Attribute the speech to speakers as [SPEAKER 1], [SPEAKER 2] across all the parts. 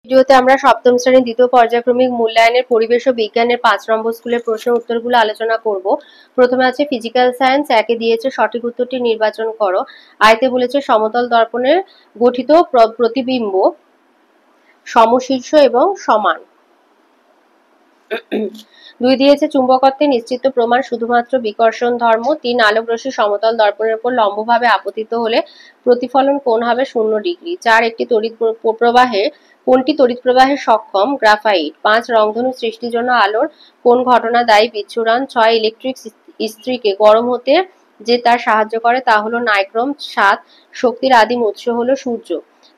[SPEAKER 1] ভিডিওতে আমরা সপ্তম শ্রেণীর দ্বিতীয় পর্যায়ক্রমিক মূল্যায়নের পরিবেশ ও বিজ্ঞানের 5 নম্বর স্কুলের প্রশ্নের উত্তরগুলো আলোচনা করব। প্রথমে আছে ফিজিক্যাল সায়েন্স, একে দিয়েছে সঠিক উত্তরটি নির্বাচন করো। আয়তে বলেছে সমতল দর্পণের গঠিত প্রতিবিম্ব সমশীর্ষ এবং সমান। 2 দিয়েছে চুম্বকত্বের নিশ্চিত প্রমাণ শুধুমাত্র বিকর্ষণ ধর্ম। 3 আলোক রশ্মি সমতল দর্পণের উপর লম্বভাবে আপতিত হলে প্রতিফলন কোণ হবে 0 ডিগ্রি। 4 একটি তড়িৎ প্রবাহে কোনটি তড়িৎ প্রবাহে সক্ষম? গ্রাফাইট। 5 রংধনু সৃষ্টির জন্য আলোর কোন ঘটনা দায়ী? বিচ্ছুরণ। 6 ইলেকট্রিক ইস্ত্রিকে গরম হতে যে তার সাহায্য করে তা হলো নাইক্রোম। 7 শক্তির আদিম উৎস হলো সূর্য।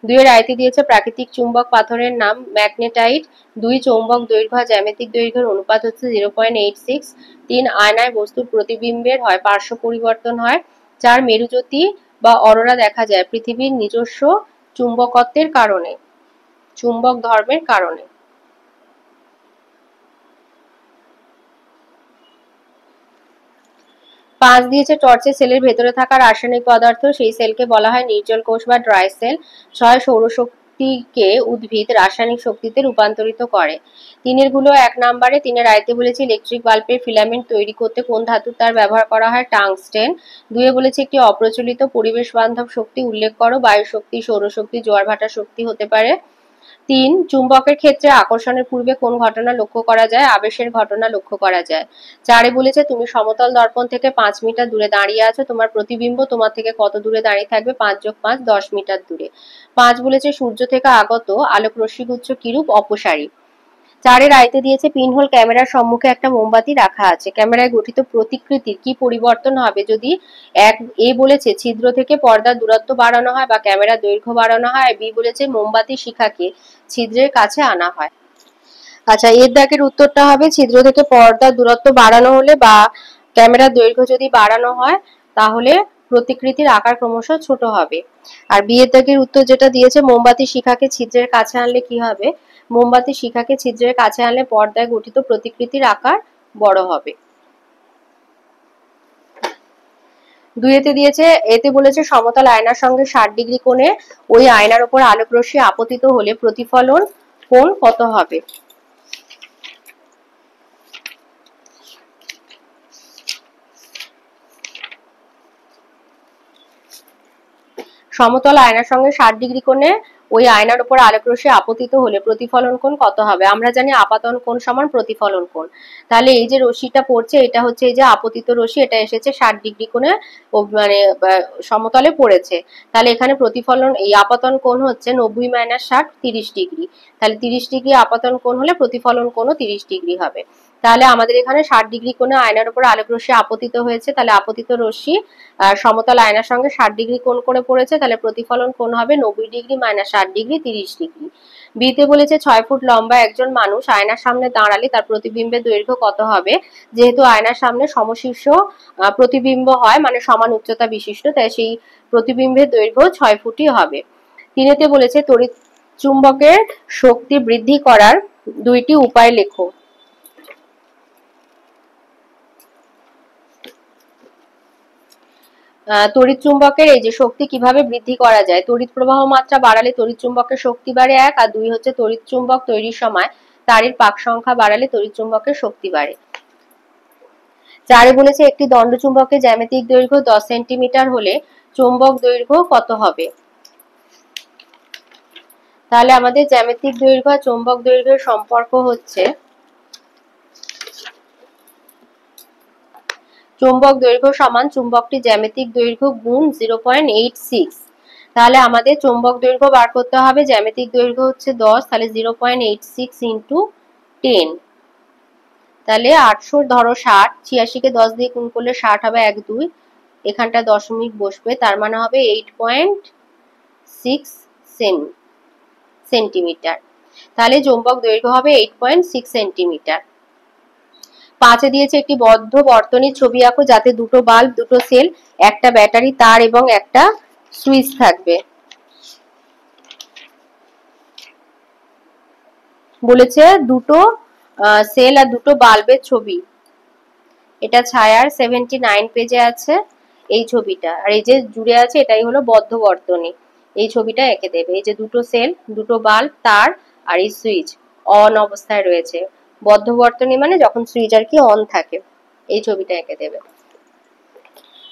[SPEAKER 1] 2 এর আয়তে দিয়েছে প্রাকৃতিক চুম্বক পাথরের নাম ম্যাগনেটাইট। 2 চৌম্বক দৈর্ঘ্য জ্যামিতিক দৈর্ঘ্যের অনুপাত হচ্ছে 0.86। 3 আয়নায় বস্তুর প্রতিবিম্বের হয় পার্শ্ব পরিবর্তন হয়। 4 মেরুজ্যোতি বা অরোরা দেখা যায় পৃথিবীর নিজস্ব চুম্বকত্বের কারণে, চুম্বক ধর্মের কারণে। পাঁচ দিয়েছে টর্চের সেলের ভেতরে থাকা রাসায়নিক পদার্থ, সেই সেলকে বলা হয় নির্জল কোষ বা ড্রাই সেল। 6 সৌরশক্তিকে উদ্ভিদ রাসায়নিক শক্তিতে রূপান্তরিত করে। 3 গুলো 1 নম্বরে। 3 আয়তে বলেছে ইলেকট্রিক বাল্বের ফিলামেন্ট তৈরি করতে কোন ধাতুর তার ব্যবহার করা হয়? টাংস্টেন। 2 বলেছে একটি অপ্রচলিত পরিবেশ বান্ধব শক্তি উল্লেখ করো। বায়ু শক্তি, সৌরশক্তি, জোয়ার ভাটা শক্তি হতে পারে। 3 চুম্বকের ক্ষেত্রে আকর্ষণের পূর্বে কোন ঘটনা লক্ষ্য করা যায়? আবেশের ঘটনা লক্ষ্য করা যায়। 4 বলেছে তুমি সমতল দর্পণ থেকে 5 মিটার দূরে দাঁড়িয়ে আছো, তোমার প্রতিবিম্ব তোমার থেকে কত দূরে দাঁড়িয়ে থাকবে? 5 + 5 10 মিটার দূরে। 5 বলেছে সূর্য থেকে আগত আলোক রশ্মিগুচ্ছ কিরূপ? অপসারী। 4 এর আয়তে দিয়েছে পিনহোল ক্যামেরার সম্মুখে একটা মোমবাতি রাখা আছে, ক্যামেরায় গঠিত প্রতিকৃতির কি পরিবর্তন হবে যদি বলেছে ছিদ্র থেকে পর্দার দূরত্ব বাড়ানো হয় বা ক্যামেরার দৈর্ঘ্য বাড়ানো হয়। বি বলেছে মোমবাতি শিখাকে ছিদ্রের কাছে আনা হয়। আচ্ছা, এর দাগের উত্তরটা হবে ছিদ্র থেকে পর্দার দূরত্ব বাড়ানো হলে বা ক্যামেরার দৈর্ঘ্য যদি বাড়ানো হয় তাহলে প্রতিকৃতির আকার ক্রমশ ছোট হবে। আর বি এর দাগের উত্তর যেটা দিয়েছে মোমবাতি শিখাকে ছিদ্রের কাছে আনলে কি হবে? মোমবাতি শিখাকে ছিদ্রের কাছে আনলে পর্দায় গঠিত প্রতিকৃতির আকার বড় হবে। 2 দিয়েছে এতে বলেছে সমতল আয়নার সঙ্গে 60 ডিগ্রি কোণে ওই আয়নার উপর আলোক রশ্মি আপতিত হলে প্রতিফলন কোণ কত হবে? সমতল আয়নার সঙ্গে 60 ডিগ্রি কোণে ওই আয়নার উপর আলোক রশ্মি আপতিত হলে প্রতিফলন কোণ কত হবে? আমরা জানি আপাতন কোণ সমান প্রতিফলন কোণ। তাহলে এই যে রশ্মিটা পড়ছে এটা হচ্ছে এই যে আপতিত রশ্মি, এটা এসেছে 60 ডিগ্রি কোণে মানে সমতলে পড়েছে। তাহলে এখানে প্রতিফলন এই আপাতন কোণ হচ্ছে 90 - 60 30 ডিগ্রি। তাহলে 30 ডিগ্রি আপাতন কোণ হলে প্রতিফলন কোণও 30 ডিগ্রি হবে। তাহলে আমাদের এখানে 60 ডিগ্রি কোণে আয়নার উপর আলোক রশ্মি আপতিত হয়েছে, তাহলে আপতিত রশ্মি সমতল আয়নার সঙ্গে 60 ডিগ্রি কোণ করে পড়েছে, তাহলে প্রতিফলন কোণ হবে 90 ডিগ্রি - 60 ডিগ্রি 30 ডিগ্রি। বিতে বলেছে 6 ফুট লম্বা একজন মানুষ আয়নার সামনে দাঁড়ালে তার প্রতিবিম্বের দৈর্ঘ্য কত হবে? যেহেতু আয়নার সামনে সমশীর্ষ প্রতিবিম্ব হয় মানে সমান উচ্চতা বিশিষ্ট, তাই সেই প্রতিবিম্বের দৈর্ঘ্য 6 ফুটই হবে। 3 বলেছে তড়িৎ চুম্বকের শক্তি বৃদ্ধি করার 2টি উপায় লেখো। তড়িৎ চুম্বকের এই যে শক্তি কিভাবে বৃদ্ধি করা যায়? তড়িৎ প্রবাহ মাত্রা বাড়ালে তড়িৎ চুম্বকের শক্তি বাড়ে 1, আর 2 হচ্ছে তড়িৎ চুম্বক তৈরির সময় তারের পাক সংখ্যা বাড়ালে তড়িৎ চুম্বকের শক্তি বাড়ে। 4 বলেছে একটি দণ্ড চুম্বকের জ্যামিতিক দৈর্ঘ্য 10 সেন্টিমিটার হলে চৌম্বক দৈর্ঘ্য কত হবে? তাহলে আমাদের জ্যামিতিক দৈর্ঘ্য আর চৌম্বক দৈর্ঘ্যের সম্পর্ক হচ্ছে চৌম্বক দৈর্ঘ্য সমান চুম্বকটির জ্যামিতিক দৈর্ঘ্য গুণ 0.86। তাহলে আমাদের চৌম্বক দৈর্ঘ্য বার করতে হবে, জ্যামিতিক দৈর্ঘ্য হচ্ছে 10, তাহলে 0.86 × 10। তাহলে 800 ধরো 60, 86 কে 10 দিয়ে গুণ করলে 60 হবে 1 2, এখানটা দশমিক বসবে, তার মানে হবে 8.6 সেন্টিমিটার। তাহলে চৌম্বক দৈর্ঘ্য হবে 8.6 সেন্টিমিটার। 5 দিয়েছে একটি বদ্ধ বর্তনীর ছবি আঁকো যাতে দুটো বাল্ব, দুটো সেল, একটা ব্যাটারি, তার এবং একটা সুইচ থাকবে। বলেছে দুটো সেল আর দুটো বাল্বের ছবি, এটা ছায়ার 79 পেজে আছে এই ছবিটা, আর এই যে জুড়ে আছে এটাই হলো বদ্ধ বর্তনী। এই ছবিটা এঁকে দেবে, এই যে দুটো সেল, দুটো বাল্ব, তার আর এই সুইচ অন অবস্থায় রয়েছে। বদ্ধ বর্তনী মানে যখন সুইচ আর কি অন থাকে। এই ছবিটা এঁকে দেবে।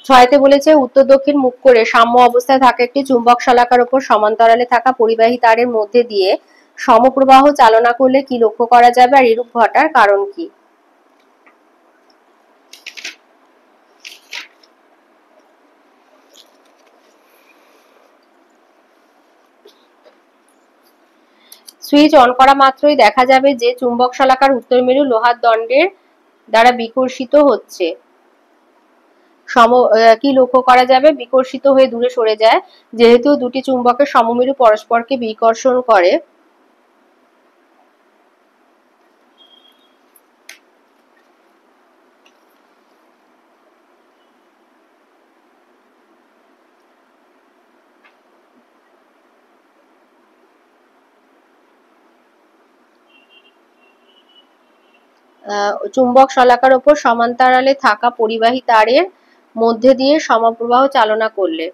[SPEAKER 1] 6তে বলেছে উত্তর দক্ষিণ মুখ করে সাম্য অবস্থায় থাকা একটি চুম্বক শলাকার উপর সমান্তরালে থাকা পরিবাহী তারের মধ্যে দিয়ে সমপ্রবাহ চালনা করলে কি লক্ষ্য করা যাবে আর এরূপ ঘটার কারণ কি? সুইচ অন করা মাত্রই দেখা যাবে যে চুম্বক শলাকার উত্তর মেরু লোহার দণ্ডের দ্বারা বিকর্ষিত হচ্ছে। কি লক্ষ্য করা যাবে? বিকর্ষিত হয়ে দূরে সরে যায়। যেহেতু দুটি চুম্বকের সমমেরু পরস্পরকে বিকর্ষণ করে, চুম্বক শলাকার উপর সমান্তরালে থাকা পরিবাহী তারের মধ্যে দিয়ে সমপ্রবাহ চালনা করলে।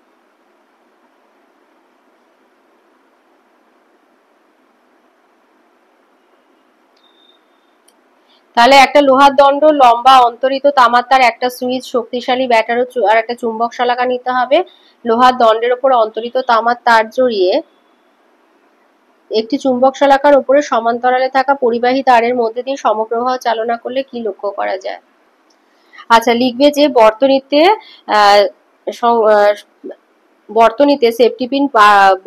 [SPEAKER 1] তাহলে একটা লোহার দণ্ড, লম্বা অন্তরিত তামার তার, একটা সুইচ, শক্তিশালী ব্যাটারি আর একটা চুম্বক শলাকা নিতে হবে। লোহার দণ্ডের উপর অন্তরিত তামার তার জড়িয়ে একটি চুম্বক শলাকার উপরে সমান্তরালে থাকা পরিবাহী তারের মধ্যে দিয়ে সমপ্রবাহ চালনা করলে কি লক্ষ্য করা যায়? আচ্ছা, লিখবে যে বর্তনীতে সেফটি পিন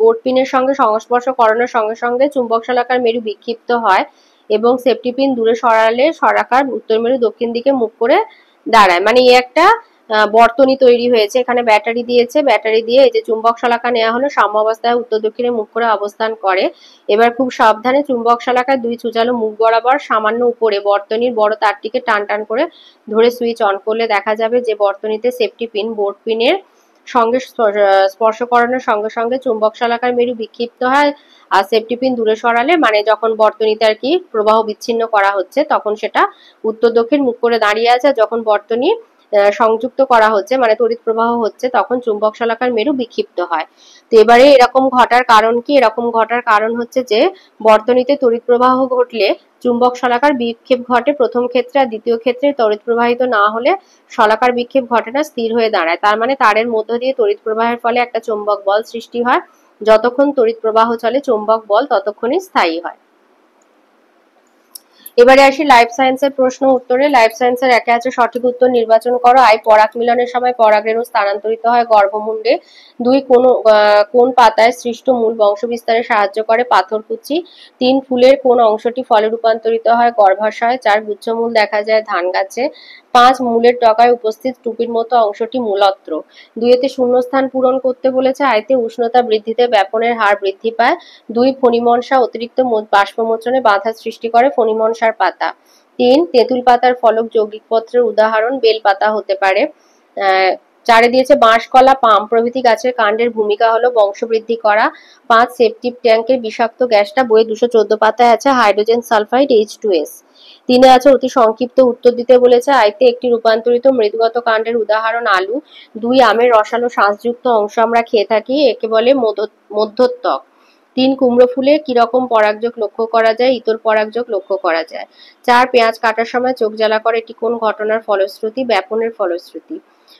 [SPEAKER 1] বোর্ড পিনের সঙ্গে সংস্পর্শ করানোর সঙ্গে সঙ্গে চুম্বক শলাকার মেরু বিক্ষিপ্ত হয় এবং সেফটি পিন দূরে সরালে শলাকার উত্তর মেরু দক্ষিণ দিকে মুখ করে দাঁড়ায়। মানে এই একটা বর্তনী তৈরি হয়েছে। এখানে ব্যাটারি দিয়েছে, ব্যাটারি দিয়ে এই যে চুম্বক শলাকা নেওয়া হলো, সাম্য অবস্থায় উত্তর দক্ষিণে মুখ করে অবস্থান করে। এবার খুব সাবধানে চুম্বক শলাকার দুই চুচালো মুখ বরাবর সামান্য উপরে বর্তনীর বড় তারটিকে টান টান করে ধরে সুইচ অন করলে দেখা যাবে যে বর্তনীতে সেফটি পিন বোর্ড পিনের সঙ্গে স্পর্শ করানোর সঙ্গে সঙ্গে চুম্বক শলাকার মেরু বিক্ষিপ্ত হয়। আর সেফটি পিন দূরে সরালে মানে যখন বর্তনীতে আর কি প্রবাহ বিচ্ছিন্ন করা হচ্ছে তখন সেটা উত্তর দক্ষিণ মুখ করে দাঁড়িয়ে আছে। যখন বর্তনী সংযুক্ত করা হচ্ছে মানে তড়িৎ প্রবাহ হচ্ছে তখন চুম্বক শলাকার মেরু বিক্ষিপ্ত হয়। তো এবারে এরকম ঘটার কারণ কি? এরকম ঘটার কারণ হচ্ছে যে বর্তনীতে তড়িৎ প্রবাহ ঘটলে চুম্বক শলাকার বিক্ষেপ ঘটে প্রথম ক্ষেত্রে, আর দ্বিতীয় ক্ষেত্রে তড়িৎ প্রবাহিত না হলে শলাকার বিক্ষেপ ঘটে না, স্থির হয়ে দাঁড়ায়। তার মানে তারের মধ্য দিয়ে তড়িৎ প্রবাহের ফলে একটা চৌম্বক বল সৃষ্টি হয়। যতক্ষণ তড়িৎ প্রবাহ চলে চৌম্বক বল ততক্ষণই স্থায়ী হয়। এবারে আসি লাইফ সায়েন্সের প্রশ্ন উত্তরে। লাইফ সায়েন্সের একে আছে সঠিক উত্তর নির্বাচন করো। আই, পরাগ মিলনের সময় পরাগরেণু স্থানান্তরিত হয় গর্ভমুণ্ডে। 2, কোন পাতায় সৃষ্ট মূল বংশ বিস্তারে সাহায্য করে? পাথরকুচি। 3, ফুলের কোন অংশটি ফলে রূপান্তরিত হয়? গর্ভাশয়। 4, গুচ্ছমূল দেখা যায় ধান গাছে। 5, মূলের ডগায় উপস্থিত টুপির মতো অংশটি মূলত্র। 2 শূন্যস্থান পূরণ করতে বলেছে। আইতে উষ্ণতা বৃদ্ধিতে ব্যাপনের হার বৃদ্ধি পায়। 2, ফণিমনসা অতিরিক্ত বাষ্পমোচনে বাধা সৃষ্টি করে ফণিমনসার পাতা। 3, তেঁতুল পাতার ফলক যৌগিক পত্রের উদাহরণ বেল পাতা হতে পারে। 4 দিয়েছে বাঁশকলা, পাম প্রভৃতি গাছের কাণ্ডের ভূমিকা হলো বংশবৃদ্ধি করা। 5, সেপটিক ট্যাঙ্কের বিষাক্ত গ্যাসটা বইয়ে 214 পাতায় আছে হাইড্রোজেন সালফাইড H2S। 3 আছে অতি সংক্ষিপ্ত উত্তর দিতে বলেছে। আইতে একটি রূপান্তরিত মৃদুগত কাণ্ডের উদাহরণ আলু। 2, আমের রসালো শাঁসযুক্ত অংশ আমরা খেয়ে থাকি, একে বলে মধ্যত্বক। 3, কুমড়ো ফুলে কিরকম পরাগযোগ লক্ষ্য করা যায়? ইতর পরাগযোগ লক্ষ্য করা যায়। 4, পেঁয়াজ কাটার সময় চোখ জ্বালা করে, এটি কোন ঘটনার ফলশ্রুতি? ব্যাপনের ফলশ্রুতি।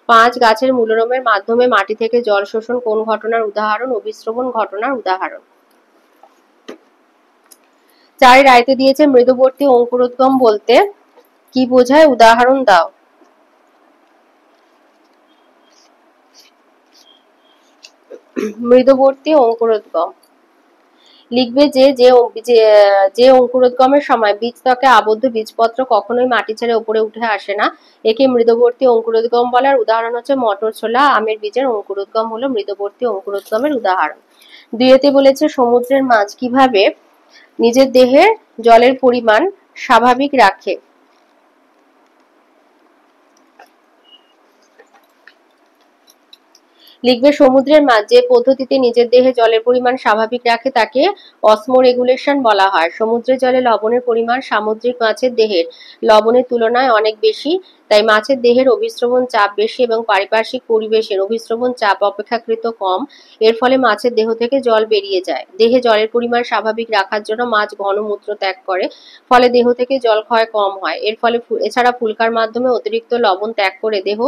[SPEAKER 1] 5, গাছের মূলরোমের মাধ্যমে মাটি থেকে জল শোষণ কোন ঘটনার উদাহরণ? অভিস্রবণ ঘটনার উদাহরণ। 4 আইতে দিয়েছে মৃদুবর্তী অঙ্কুরোদ্গম বলতে কি বোঝায়? উদাহরণ দাও। মৃদুবর্তী অঙ্কুরোদ্গম লিখবে যে অঙ্কুরোদ্গমের সময় বীজত্বকে আবদ্ধ বীজপত্র কখনোই মাটি ছেড়ে উপরে উঠে আসে না, একে মৃদুবর্তী অঙ্কুরোদ্গম বলার উদাহরণ হচ্ছে মটর ছোলা। আমের বীজের অঙ্কুরোদ্গম হলো মৃদুবর্তী অঙ্কুরোদ্গমের উদাহরণ। 2 বলেছে সমুদ্রের মাছ কিভাবে নিজের দেহের জলের পরিমাণ স্বাভাবিক রাখে? লিখবে সমুদ্রের মাছ যে পদ্ধতিতে নিজের দেহে জলের পরিমাণ স্বাভাবিক রাখে তাকে অসমোরেগুলেশন বলা হয়। সমুদ্রের জলে লবণের পরিমাণ সামুদ্রিক মাছের দেহের লবণের তুলনায় অনেক বেশি। তাই মাছের দেহের অভিস্রবণ চাপ বেশি এবং পারিপার্শ্বিক পরিবেশের অভিস্রবণ চাপ অপেক্ষাকৃত কম। এর ফলে মাছের দেহ থেকে জল বেরিয়ে যায়। দেহে জলের পরিমাণ স্বাভাবিক রাখার জন্য মাছ ঘন মূত্র ত্যাগ করে, ফলে দেহ থেকে জল ক্ষয় কম হয়। এর ফলে এছাড়া ফুলকার মাধ্যমে অতিরিক্ত লবণ ত্যাগ করে দেহ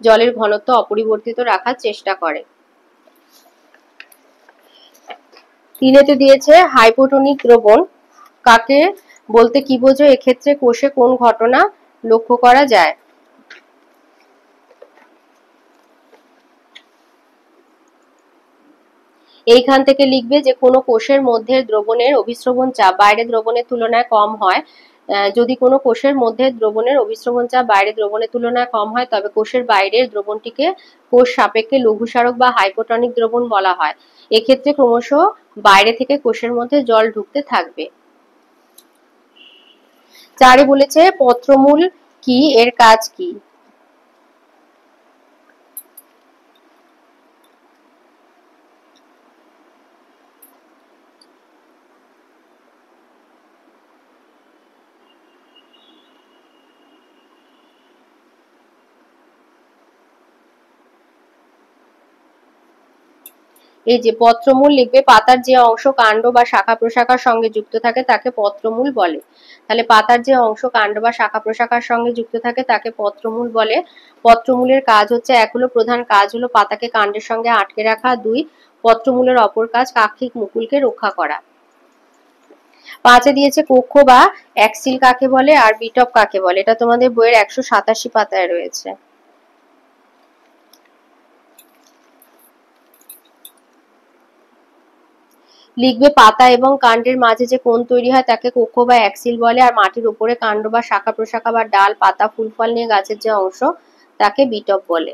[SPEAKER 1] জলের ঘনত্ব অপরিবর্তিত রাখার চেষ্টা করে। তিনেতে দিয়েছে হাইপোটনিক দ্রবণ কাকে বলতে কি বোঝো, এক্ষেত্রে কোষে কোন ঘটনা লক্ষ্য করা যায়? এইখান থেকে লিখবে যে কোনো কোষের মধ্যে দ্রবণের অভিস্রবণ চাপ বাইরের দ্রবণের তুলনায় কম হয়। যদি কোনো কোষের মধ্যে দ্রবণের অভিস্রবণ চাপ বাইরের দ্রবণের তুলনায় কম হয় তবে কোষের বাইরের দ্রবণটিকে কোষ সাপেক্ষে লঘুসারক বা হাইপোটনিক দ্রবণ বলা হয়। এক্ষেত্রে ক্রমশ বাইরে থেকে কোষের মধ্যে জল ঢুকতে থাকবে। 4 বলেছে পত্রমূল কি, এর কাজ কি? এই যে পত্রমূল লিখবে, পাতার যে অংশ কাণ্ড বা শাখা প্রশাখার সঙ্গে যুক্ত থাকে তাকে পত্রমূল বলে। তাহলে পাতার যে অংশ কাণ্ড বা শাখা প্রশাখার সঙ্গে যুক্ত থাকে তাকে পত্রমূল বলে। পত্রমূলের কাজ হচ্ছে, এক হলো প্রধান কাজ হলো পাতাকে কাণ্ডের সঙ্গে আটকে রাখা, 2 পত্রমূলের অপর কাজ কাক্ষিক মুকুলকে রক্ষা করা। 5 দিয়েছে কক্ষ বা অ্যাক্সিল কাকে বলে আর বিটপ কাকে বলে, এটা তোমাদের বইয়ের 187 পাতায় রয়েছে। লিখবে পাতা এবং কাণ্ডের মাঝে যে কোণ তৈরি হয় তাকে কক্ষ বা অ্যাক্সিল বলে, আর মাটির উপরে কাণ্ড বা শাখা প্রশাখা বা ডাল, পাতা, ফুল ফল নিয়ে গাছের যে অংশ তাকে বিটপ বলে।